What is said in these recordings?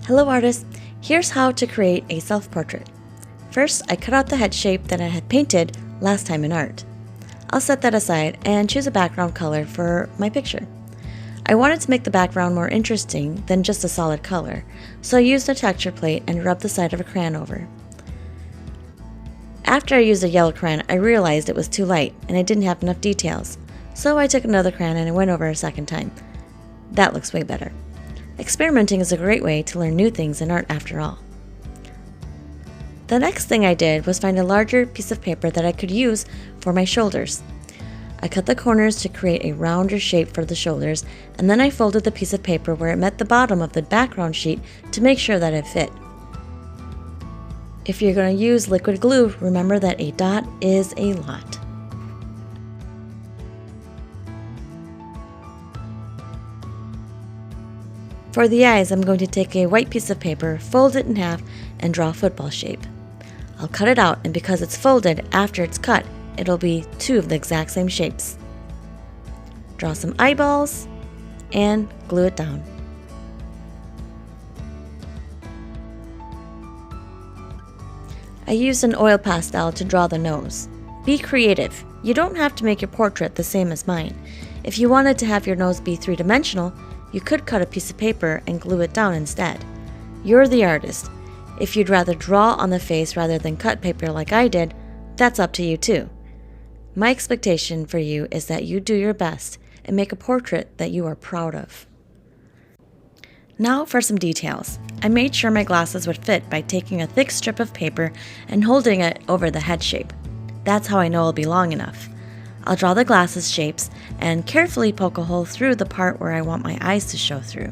Hello artists! Here's how to create a self-portrait. First, I cut out the head shape that I had painted last time in art. I'll set that aside and choose a background color for my picture. I wanted to make the background more interesting than just a solid color, so I used a texture plate and rubbed the side of a crayon over. After I used a yellow crayon, I realized it was too light and I didn't have enough details, so I took another crayon and I went over a second time. That looks way better. Experimenting is a great way to learn new things in art after all. The next thing I did was find a larger piece of paper that I could use for my shoulders. I cut the corners to create a rounder shape for the shoulders, and then I folded the piece of paper where it met the bottom of the background sheet to make sure that it fit. If you're going to use liquid glue, remember that a dot is a lot. For the eyes, I'm going to take a white piece of paper, fold it in half, and draw a football shape. I'll cut it out, and because it's folded after it's cut, it'll be two of the exact same shapes. Draw some eyeballs, and glue it down. I used an oil pastel to draw the nose. Be creative. You don't have to make your portrait the same as mine. If you wanted to have your nose be three-dimensional, you could cut a piece of paper and glue it down instead. You're the artist. If you'd rather draw on the face rather than cut paper like I did, that's up to you too. My expectation for you is that you do your best and make a portrait that you are proud of. Now for some details. I made sure my glasses would fit by taking a thick strip of paper and holding it over the head shape. That's how I know it'll be long enough. I'll draw the glasses shapes and carefully poke a hole through the part where I want my eyes to show through.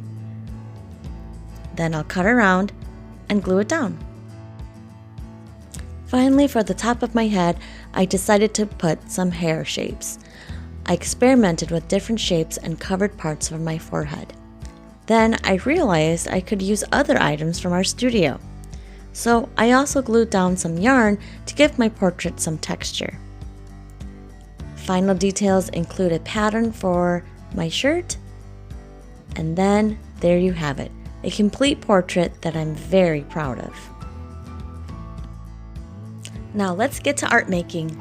Then I'll cut around and glue it down. Finally, for the top of my head, I decided to put some hair shapes. I experimented with different shapes and covered parts of my forehead. Then I realized I could use other items from our studio. So I also glued down some yarn to give my portrait some texture. Final details include a pattern for my shirt, and then there you have it, a complete portrait that I'm very proud of. Now let's get to art making.